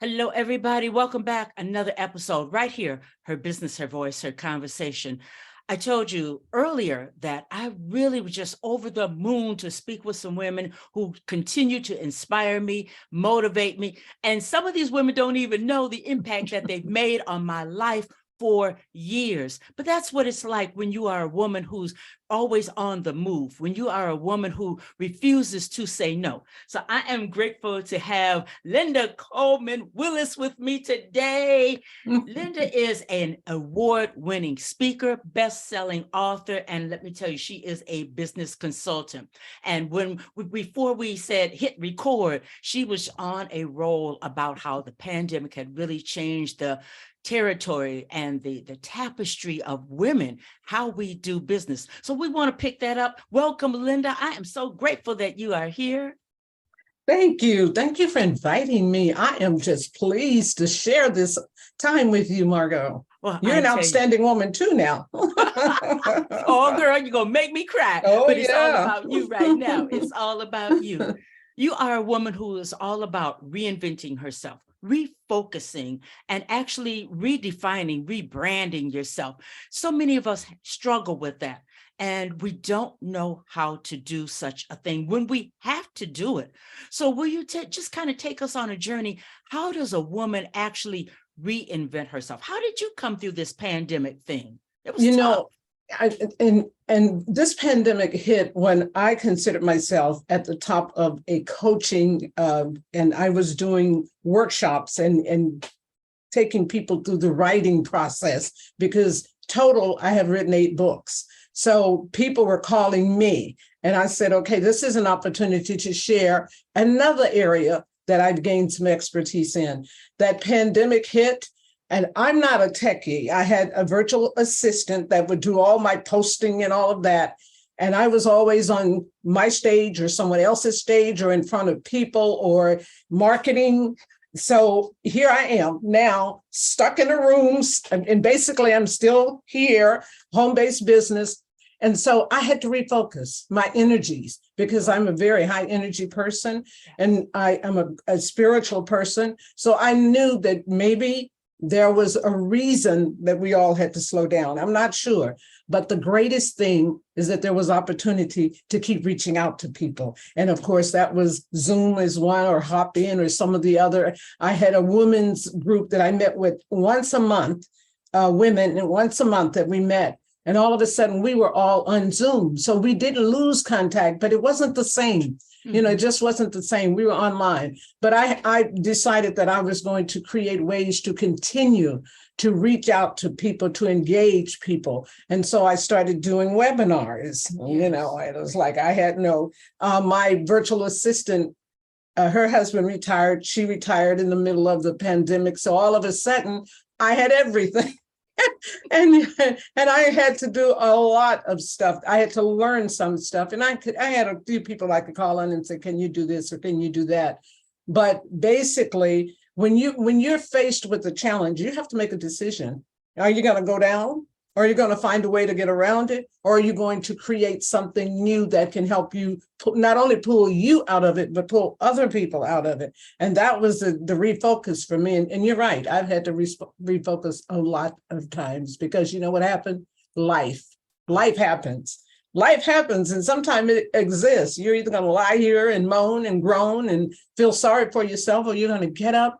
Hello, everybody. Welcome back. Another episode right here. Her business, her voice, her conversation. I told you earlier that I really was just over the moon to speak with some women who continue to inspire me, motivate me. And some of these women don't even know the impact that they've made on my life for years. But that's what it's like when you are a woman who's always on the move, when you are a woman who refuses to say no. So I am grateful to have Linda Coleman-Willis with me today. Linda is an award-winning speaker, best-selling author, and let me tell you, she is a business consultant. And before we said hit record, she was on a roll about how the pandemic had really changed the territory and the tapestry of women, how we do business. So we want to pick that up. Welcome, Linda. I am so grateful that you are here. Thank you. Thank you for inviting me. I am just pleased to share this time with you, Margot. Well, you're an outstanding woman too now. Oh, girl, you're going to make me cry. Oh, but it's all about you right now. It's all about you. You are a woman who is all about reinventing herself, refocusing, and actually redefining, rebranding yourself. So many of us struggle with that. And we don't know how to do such a thing when we have to do it. So will you just kind of take us on a journey? How does a woman actually reinvent herself? How did you come through this pandemic thing? It was tough. And this pandemic hit when I considered myself at the top of a coaching, and I was doing workshops and taking people through the writing process, because total, I have written 8 books. So people were calling me, and I said, okay, this is an opportunity to share another area that I've gained some expertise in. That pandemic hit, and I'm not a techie. I had a virtual assistant that would do all my posting and all of that. And I was always on my stage or someone else's stage or in front of people or marketing. So here I am now, stuck in a room, and basically I'm still here, home-based business. And so I had to refocus my energies, because I'm a very high energy person and I am a spiritual person. So I knew that maybe there was a reason that we all had to slow down. I'm not sure. But the greatest thing is that there was opportunity to keep reaching out to people. And of course, that was Zoom as one, or Hop In, or some of the other. I had a women's group that I met with once a month, women, and once a month that we met. And all of a sudden, we were all on Zoom. So we didn't lose contact, but it wasn't the same. You know, it just wasn't the same. We were online. But I decided that I was going to create ways to continue to reach out to people, to engage people. And so I started doing webinars. You know, it was like I had my virtual assistant, her husband retired. She retired in the middle of the pandemic. So all of a sudden, I had everything. and I had to do a lot of stuff. I had to learn some stuff, and I had a few people I could call on and say, "Can you do this or can you do that?" But basically, when you're faced with a challenge, you have to make a decision. Are you going to go down? Or are you going to find a way to get around it? Or are you going to create something new that can help you not only pull you out of it, but pull other people out of it? And that was the refocus for me. And you're right, I've had to refocus a lot of times, because you know what happened? Life happens. Life happens, and sometimes it exists. You're either going to lie here and moan and groan and feel sorry for yourself, or you're going to get up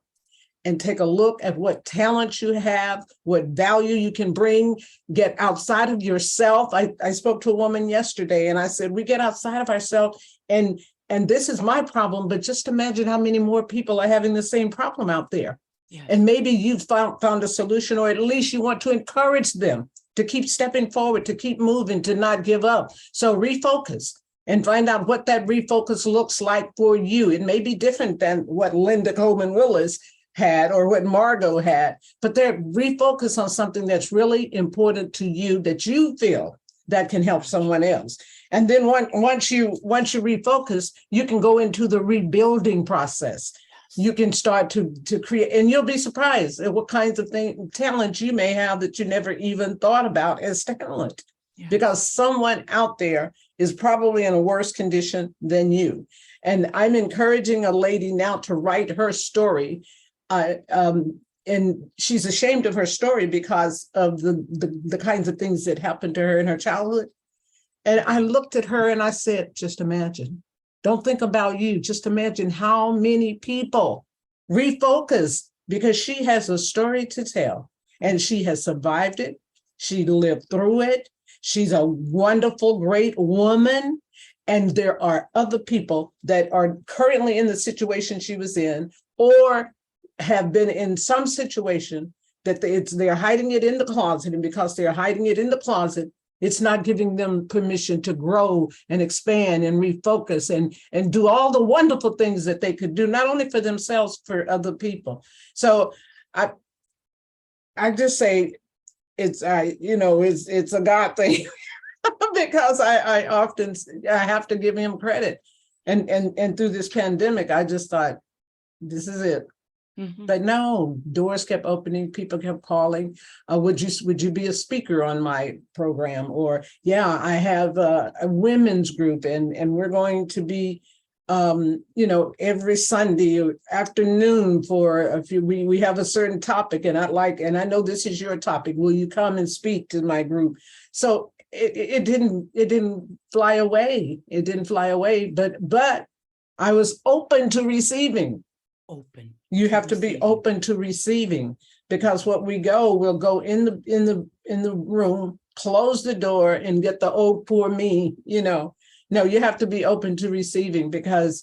and take a look at what talent you have, what value you can bring, get outside of yourself. I spoke to a woman yesterday, and I said, we get outside of ourselves, and this is my problem, but just imagine how many more people are having the same problem out there. Yes. And maybe you've found a solution, or at least you want to encourage them to keep stepping forward, to keep moving, to not give up. So refocus and find out what that refocus looks like for you. It may be different than what Linda Coleman-Willis had or what Margot had, but they're refocus on something that's really important to you, that you feel that can help someone else. And then once you refocus, you can go into the rebuilding process. You can start to create, and you'll be surprised at what kinds of talent you may have that you never even thought about as talent. Yes. Because someone out there is probably in a worse condition than you. And I'm encouraging a lady now to write her story and she's ashamed of her story because of the kinds of things that happened to her in her childhood. And I looked at her and I said, just imagine, don't think about you. Just imagine how many people refocus because she has a story to tell and she has survived it. She lived through it. She's a wonderful, great woman. And there are other people that are currently in the situation she was in or have been in some situation that they're hiding it in the closet. And because they're hiding it in the closet, it's not giving them permission to grow and expand and refocus and do all the wonderful things that they could do, not only for themselves, for other people. So I just say it's a God thing because I often have to give him credit. And through this pandemic, I just thought, this is it. Mhm. But no, doors kept opening, people kept calling. Would you be a speaker on my program? Or yeah, I have a women's group and we're going to be every Sunday afternoon for a few, we have a certain topic and I know this is your topic. Will you come and speak to my group? So it didn't fly away. It didn't fly away, but I was open to receiving. Open. You have to be open to receiving, because we'll go in the room, close the door and get the oh, poor me, No, you have to be open to receiving, because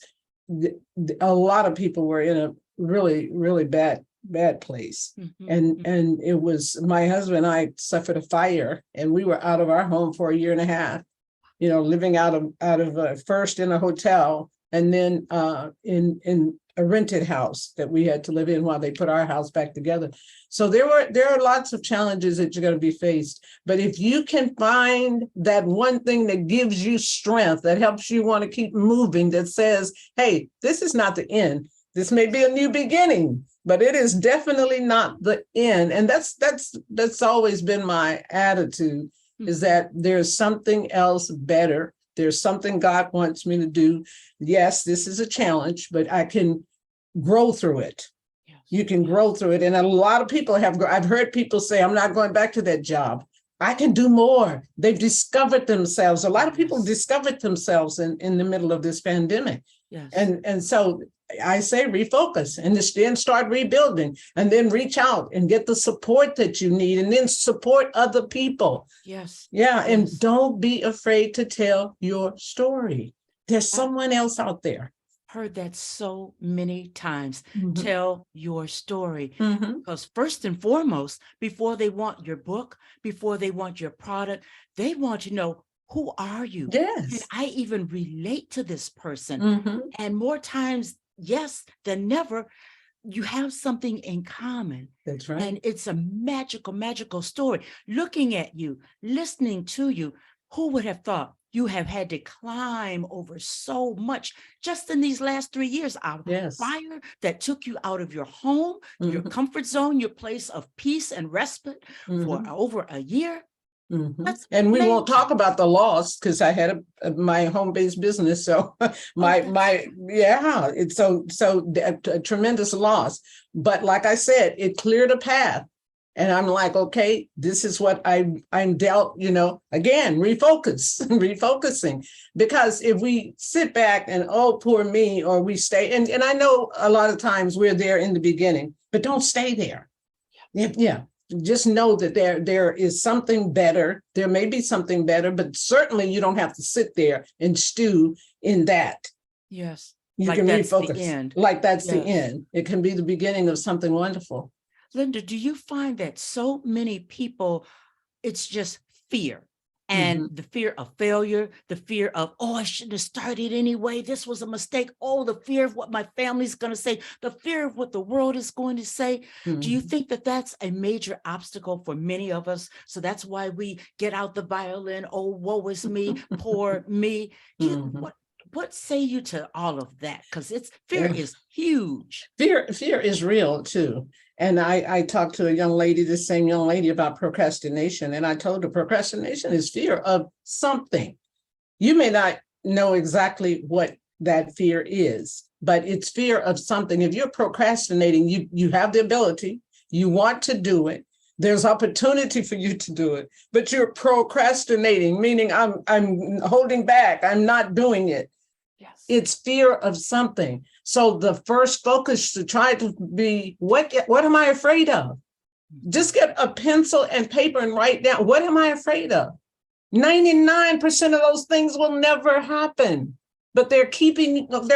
a lot of people were in a really, really bad place. Mhm. And it was, my husband and I suffered a fire and we were out of our home for a year and a half, living out of first in a hotel and then in a rented house that we had to live in while they put our house back together. So there are lots of challenges that you're going to be faced. But if you can find that one thing that gives you strength, that helps you want to keep moving, that says, hey, this is not the end. This may be a new beginning, but it is definitely not the end. And that's always been my attitude, is that there's something else better. There's something God wants me to do. Yes, this is a challenge, but I can grow through it. Yes. You can grow through it. And a lot of people I've heard people say, I'm not going back to that job. I can do more. They've discovered themselves. A lot of people discovered themselves in the middle of this pandemic. Yes. And so I say refocus and then start rebuilding and then reach out and get the support that you need and then support other people. Yes. Yeah. And don't be afraid to tell your story. There's someone else out there. Heard that so many times. Mhm. Tell your story. Mhm. Because first and foremost, before they want your book, before they want your product, they want to know, who are you? Yes. Can I even relate to this person? Mhm. And more times, yes, than never, you have something in common. That's right. And it's a magical, magical story. Looking at you, listening to you, who would have thought you have had to climb over so much just in these last 3 years? Yes. Fire that took you out of your home, your comfort zone, your place of peace and respite for over a year. That's And we won't amazing. talk about the loss, because I had my home-based business. So it's a tremendous loss. But like I said, it cleared a path. And I'm like, okay, this is what I'm dealt, again, refocusing. Because if we sit back and, oh, poor me, or we stay, and I know a lot of times we're there in the beginning, but don't stay there. Yeah. Just know that there is something better. There may be something better, but certainly you don't have to sit there and stew in that. Yes. You like can that's refocus. the end. Like that's the Yes. end. It can be the beginning of something wonderful. Linda, do you find that so many people, it's just fear? And the fear of failure, the fear of, oh, I shouldn't have started anyway. This was a mistake. Oh, the fear of what my family's going to say, the fear of what the world is going to say. Do you think that that's a major obstacle for many of us? So that's why we get out the violin. Oh, woe is me, poor me. What say you to all of that? Because fear is huge. Fear is real too. And I talked to this same young lady about procrastination. And I told her procrastination is fear of something. You may not know exactly what that fear is, but it's fear of something. If you're procrastinating, you have the ability, you want to do it. There's opportunity for you to do it, but you're procrastinating, meaning I'm holding back. I'm not doing it. Yes. It's fear of something. So the first focus to try to be, what am I afraid of? Just get a pencil and paper and write down, what am I afraid of? 99% of those things will never happen, but they're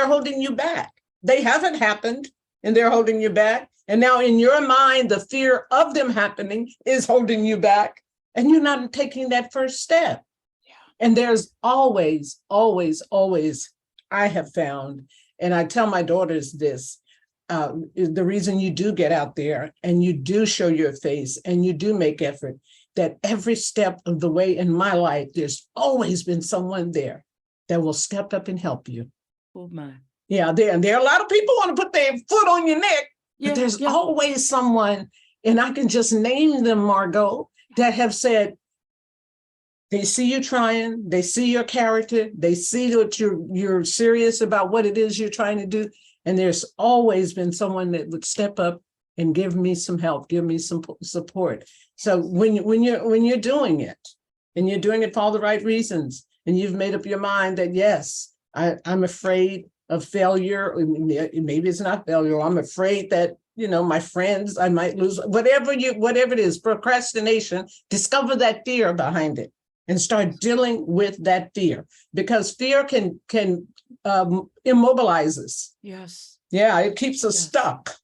holding you back. They haven't happened and they're holding you back. And now in your mind, the fear of them happening is holding you back, and you're not taking that first step. Yeah. And there's always, always, always, I have found, and I tell my daughters this, the reason you do get out there and you do show your face and you do make effort, that every step of the way in my life, there's always been someone there that will step up and help you. Oh my. Yeah, there are a lot of people want to put their foot on your neck, Yeah, but there's yeah. always someone, and I can just name them, Margot, that have said, they see you trying, they see your character, they see that you're serious about what it is you're trying to do. And there's always been someone that would step up and give me some help, give me some support. So when you're doing it, and you're doing it for all the right reasons, and you've made up your mind that, yes, I'm afraid of failure, maybe it's not failure, I'm afraid that, my friends, I might lose, whatever it is, procrastination, discover that fear behind it and start dealing with that fear, because fear can immobilize us. Yes. Yeah, it keeps us Yes. stuck.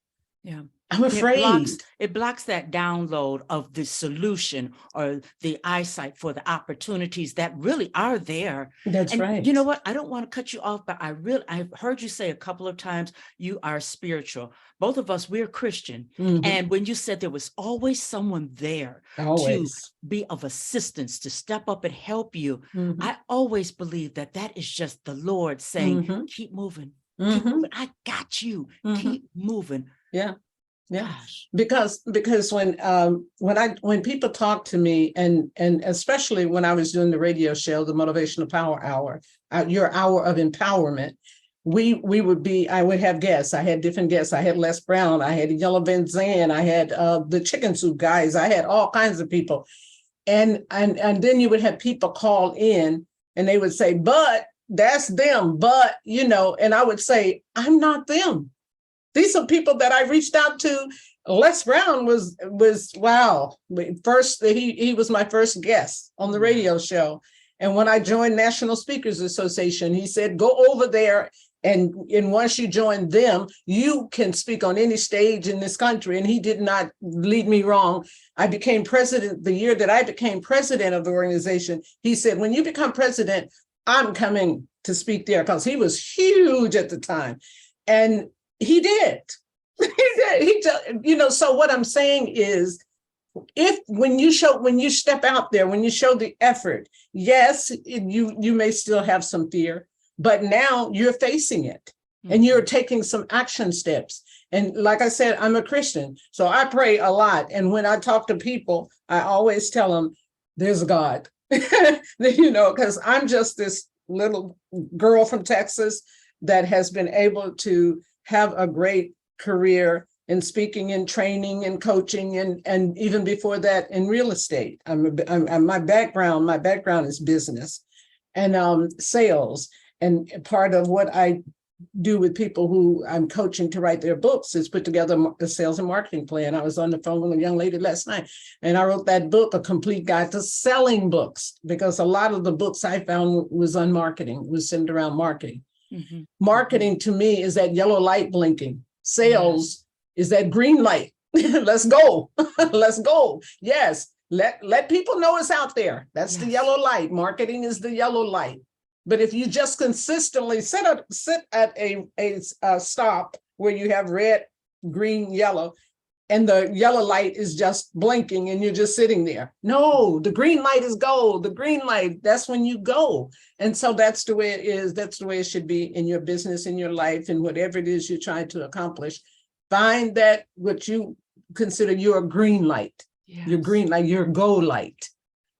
Yeah. I'm afraid. It blocks that download of the solution or the eyesight for the opportunities that really are there. That's And right. you know what? I don't want to cut you off, but I've heard you say a couple of times, you are spiritual. Both of us, we're Christian. Mhm. And when you said there was always someone there Always. to be of assistance, to step up and help you, Mhm. I always believe that is just the Lord saying, Mhm. keep moving, Mhm. keep moving. I got you. Mhm. Keep moving. Yeah. Yeah. Gosh. Because when people talk to me, and especially when I was doing the radio show, the Motivational Power Hour, your hour of empowerment, I would have guests. I had different guests. I had Les Brown, I had Yellow Van Zandt, I had the Chicken Soup guys, I had all kinds of people. And then you would have people call in and they would say, but that's them, but and I would say, I'm not them. These are people that I reached out to. Les Brown was wow. First, he was my first guest on the radio show. And when I joined National Speakers Association, he said, go over there. And once you join them, you can speak on any stage in this country. And he did not lead me wrong. I became president the year that I became president of the organization. He said, when you become president, I'm coming to speak there, because he was huge at the time. And he did. He did. So what I'm saying is, when you step out there, when you show the effort, yes, you may still have some fear, but now you're facing it and you're taking some action steps. And like I said, I'm a Christian, so I pray a lot. And when I talk to people, I always tell them there's a God, because I'm just this little girl from Texas that has been able to have a great career in speaking and training and coaching, and even before that in real estate. My background is business and sales, and part of what I do with people who I'm coaching to write their books is put together a sales and marketing plan. I was on the phone with a young lady last night, and I wrote that book, A Complete Guide to Selling Books, because a lot of the books I found was on marketing, was centered around marketing. Mm-hmm. Marketing to me is that yellow light blinking. Sales is that green light. Let's go. Let's go. Yes. Let people know it's out there. That's the yellow light. Marketing is the yellow light. But if you just consistently sit at a stop where you have red, green, yellow, and the yellow light is just blinking and you're just sitting there. No, the green light is go. The green light, that's when you go. And so that's the way it is. That's the way it should be in your business, in your life, and whatever it is you're trying to accomplish. Find that what you consider your green light, your green light, your go light.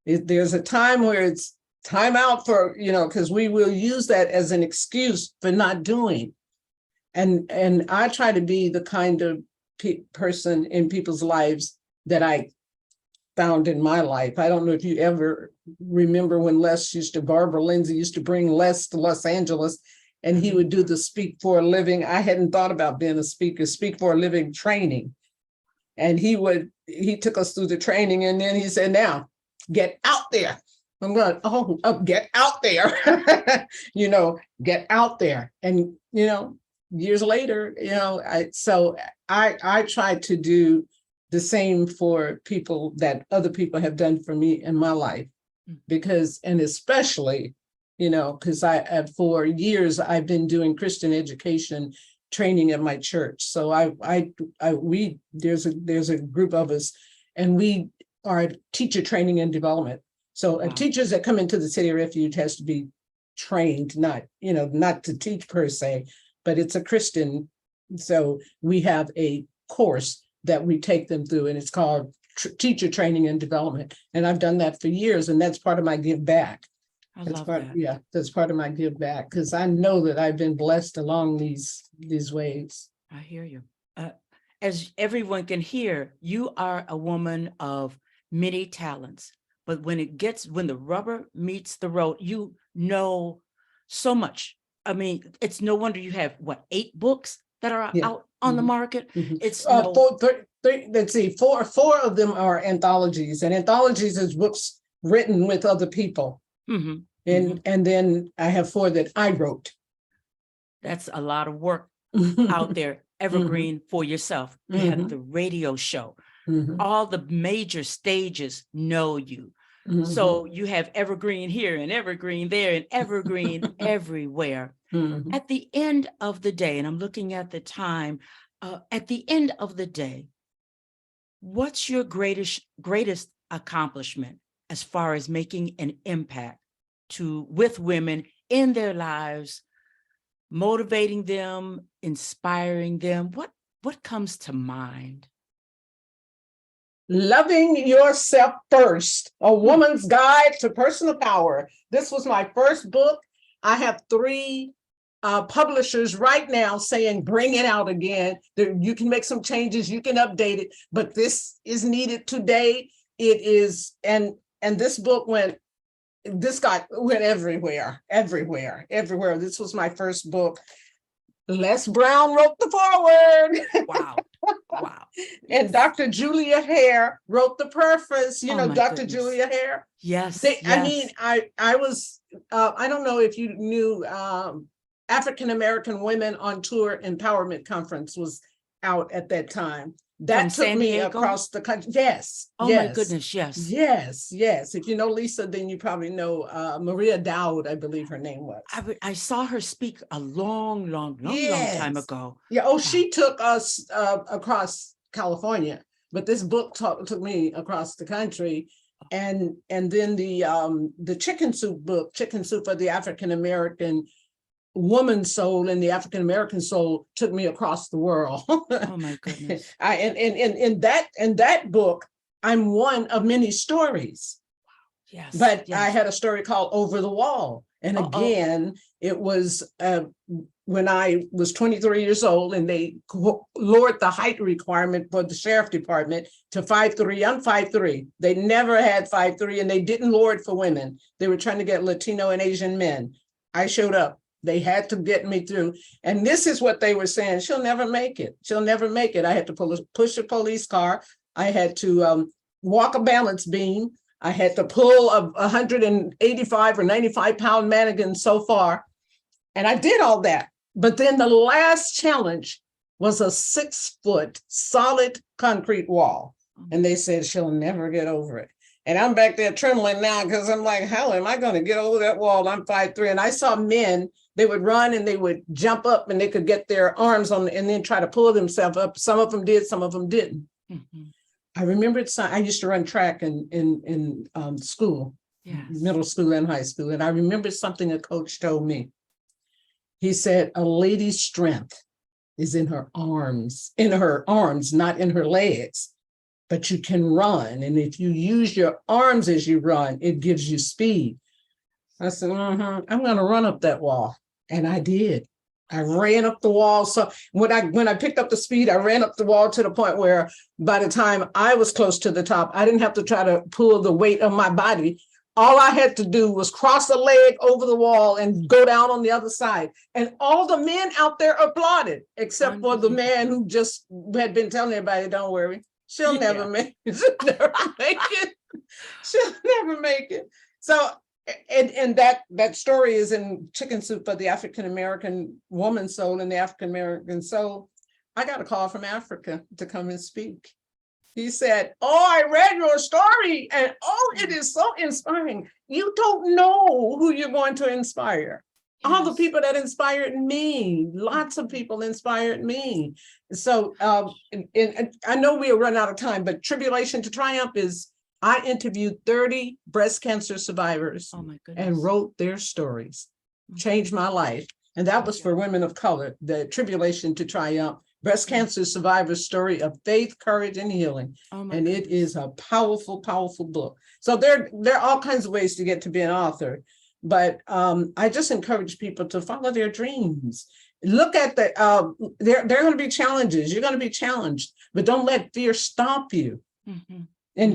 There's a time where it's time out for, because we will use that as an excuse for not doing. And I try to be the kind of person in people's lives that I found in my life. I don't know if you ever remember when Barbara Lindsay used to bring Les to Los Angeles, and he would do the Speak for a Living. I hadn't thought about being a speaker, Speak for a Living training. And he took us through the training, and then he said, now get out there. I'm going, get out there, get out there. And, years later, I try to do the same for people that other people have done for me in my life, and especially, because for years I've been doing Christian education training at my church. So there's a group of us, and we are teacher training and development. So teachers that come into the City of Refuge has to be trained, not to teach per se, but it's a Christian. So we have a course that we take them through, and it's called teacher training and development. And I've done that for years, and that's part of my give back. That's part of my give back, because I know that I've been blessed along these ways. I hear you. As everyone can hear, you are a woman of many talents, but when the rubber meets the road, you know so much. I mean, it's no wonder you have 8 books that are out on the market. It's let's see, four of them are anthologies, and anthologies is books written with other people. And then I have 4 that I wrote. That's a lot of work out there. Evergreen for yourself. You have the radio show. All the major stages know you. So you have evergreen here and evergreen there and evergreen everywhere. At the end of the day, and I'm looking at the time, at the end of the day, what's your greatest accomplishment as far as making an impact with women in their lives, motivating them, inspiring them? What comes to mind? Loving Yourself First, A Woman's Guide to Personal Power. This was my first book. I have 3 publishers right now saying, bring it out again. You can make some changes, you can update it, but this is needed today. It is, and this book went everywhere. This was my first book. Les Brown wrote the foreword. Wow. And Dr. Julia Hare wrote the preface. Dr. Julia Hare. Yes. I mean, I was, I don't know if you knew, African American Women on Tour Empowerment Conference was out at that time. That took me across the country. Yes. My goodness. Yes. Yes. If you know Lisa, then you probably know Maria Dowd, I believe her name was. I saw her speak a long time ago. Yeah. Oh, she took us across California, but this book took me across the country. And then the Chicken Soup book, Chicken Soup for the African American Woman's Soul and the African American Soul, took me across the world. Oh my goodness! In that book, I'm one of many stories. Yes, but I had a story called Over the Wall, and again, it was when I was 23 years old, and they lowered the height requirement for the sheriff department to 5'3". I'm 5'3". They never had 5'3", and they didn't lower it for women. They were trying to get Latino and Asian men. I showed up. They had to get me through. And this is what they were saying. She'll never make it. She'll never make it. I had to push a police car. I had to walk a balance beam. I had to pull a 185 or 95 pound mannequin so far. And I did all that. But then the last challenge was a 6-foot solid concrete wall. And they said, she'll never get over it. And I'm back there trembling now, because I'm like, how am I going to get over that wall? I'm 5'3". And I saw men, they would run and they would jump up and they could get their arms on and then try to pull themselves up. Some of them did, some of them didn't. I remembered I used to run track in school, middle school and high school. And I remember something a coach told me. He said, a lady's strength is in her arms, not in her legs. But you can run. And if you use your arms as you run, it gives you speed. I said, I'm going to run up that wall. And I did. I ran up the wall. So when I picked up the speed, I ran up the wall to the point where by the time I was close to the top, I didn't have to try to pull the weight of my body. All I had to do was cross a leg over the wall and go down on the other side. And all the men out there applauded, except for the man who just had been telling everybody, don't worry, she'll never make it. She'll never make it. She'll never make it. So, and that story is in Chicken Soup for the African American Woman Soul and the African American Soul. I got a call from Africa to come and speak. He said, oh, I read your story and oh, it is so inspiring. You don't know who you're going to inspire. Yes. All the people that inspired me, lots of people inspired me. So and I know we'll run out of time, but Tribulation to Triumph is, I interviewed 30 breast cancer survivors and wrote their stories, changed my life. And that was for women of color, the Tribulation to Triumph. Breast cancer survivors' story of faith, courage, and healing. And it is a powerful, powerful book. So there are all kinds of ways to get to be an author. But I just encourage people to follow their dreams. Look at there are going to be challenges. You're going to be challenged, but don't let fear stop you. And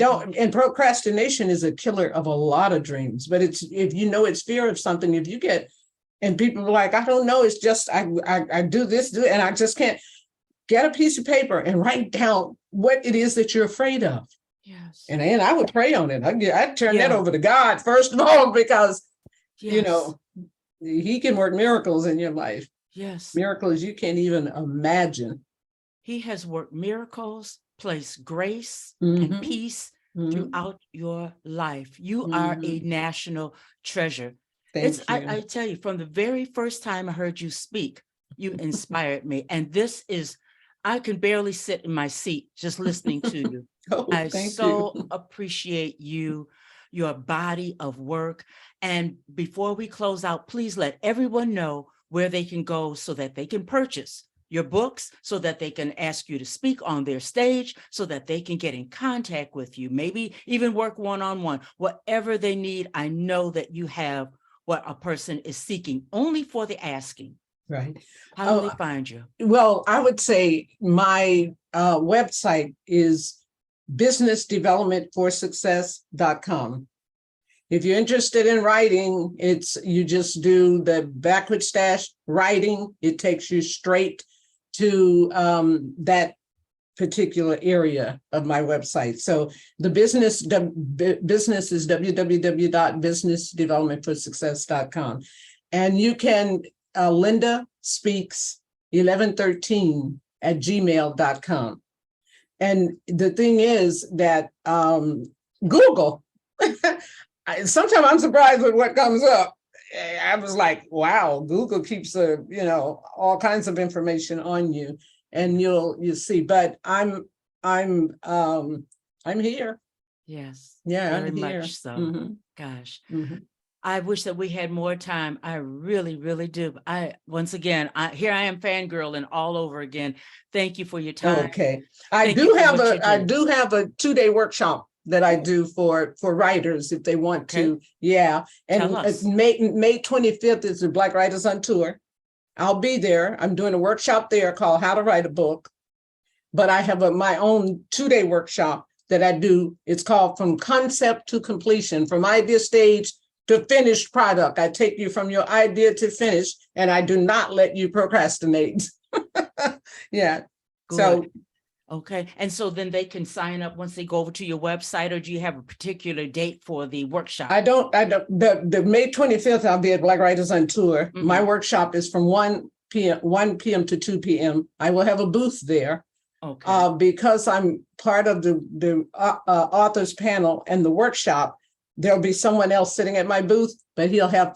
procrastination is a killer of a lot of dreams. But it's, if you know it's fear of something, if you get, and people are like, I don't know, it's just I do this, and I just can't. Get a piece of paper and write down what it is that you're afraid of. Yes. And I would pray on it. I'd turn that over to God, first of all, because, you know, he can work miracles in your life. Yes. Miracles you can't even imagine. He has worked miracles, placed grace and peace throughout your life. You are a national treasure. Thank you. I tell you, from the very first time I heard you speak, you inspired me. And this is, I can barely sit in my seat just listening to you. I so appreciate you, your body of work. And before we close out, please let everyone know where they can go so that they can purchase your books, so that they can ask you to speak on their stage, so that they can get in contact with you, maybe even work one-on-one, whatever they need. I know that you have what a person is seeking, only for the asking. Right. How do they find you? Well, I would say my website is businessdevelopmentforsuccess.com. If you're interested in writing, you just do the / writing. It takes you straight to that particular area of my website. So the business is www.businessdevelopmentforsuccess.com. And you can Linda Speaks 1113 at gmail.com. And the thing is that Google, sometimes I'm surprised with what comes up. I was like, wow, Google keeps all kinds of information on you, and you'll see. But I'm here. Yes. Yeah, very I'm here. Much so. Gosh. I wish that we had more time. I really, really do. Once again, here I am fangirling all over again. Thank you for your time. Okay. I do have a 2-day workshop that I do for writers if they want to. Yeah. And May 25th is the Black Writers on Tour. I'll be there. I'm doing a workshop there called How to Write a Book. But I have my own 2-day workshop that I do. It's called From Concept to Completion, from idea stage to finished product. I take you from your idea to finish, and I do not let you procrastinate. Yeah. Good. So, okay. And so then they can sign up once they go over to your website, or do you have a particular date for the workshop? I don't. The May 25th, I'll be at Black Writers on Tour. My workshop is from 1 p.m. to 2 p.m. I will have a booth there. Okay. Because I'm part of the authors panel and the workshop, there'll be someone else sitting at my booth, but he'll have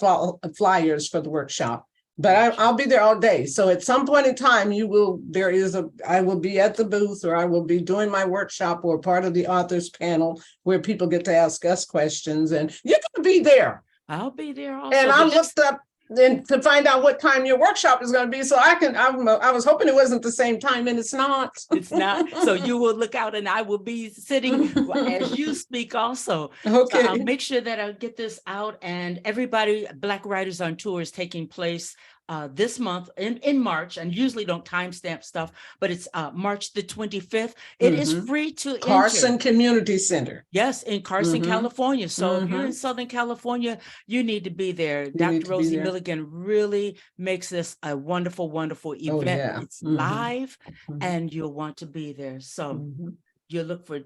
flyers for the workshop. But I'll be there all day. So at some point in time, I will be at the booth, or I will be doing my workshop, or part of the authors panel where people get to ask us questions, and you're going to be there. I'll be there also. And I looked up then to find out what time your workshop is going to be. So I was hoping it wasn't the same time, and it's not. It's not. So you will look out, and I will be sitting as you speak also. Okay. So I'll make sure that I get this out, and everybody, Black Writers on Tour is taking place this month in March, and usually don't timestamp stuff, but it's March the 25th. It is free to Carson enter. Community Center. Yes, in Carson, California. So if you're in Mhm. Southern California, you need to be there. You need Dr. to be Rosie there. Milligan really makes this a wonderful, wonderful event. yeah. It's Mhm. live, Mhm. and you'll want to be there. So Mhm. you look for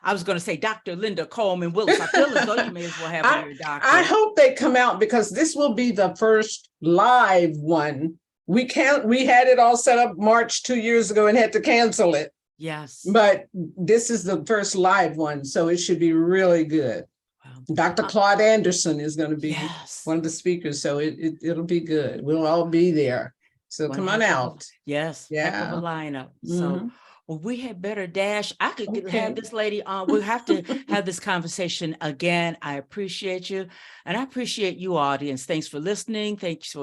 I was going to say Dr. Linda Coleman-Willis. I feel as though you may as well have your doctor. I hope they come out, because this will be the first live one. We had it all set up March 2 years ago and had to cancel it. Yes. But this is the first live one, so it should be really good. Wow. Dr. Claude Anderson is going to be Yes. one of the speakers, so it'll be good. We'll all be there. So One come on heck of a- out. Yes, heck of a Yeah. lineup. So Mhm. well, we had better dash. I could have Okay. this lady on. We'll have to have this conversation again. I appreciate you. And I appreciate you, audience. Thanks for listening. Thank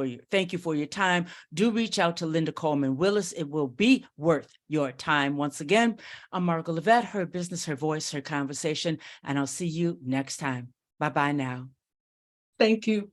you for your time. Do reach out to Linda Coleman-Willis. It will be worth your time. Once again, I'm Margot Levette, her business, her voice, her conversation. And I'll see you next time. Bye-bye now. Thank you.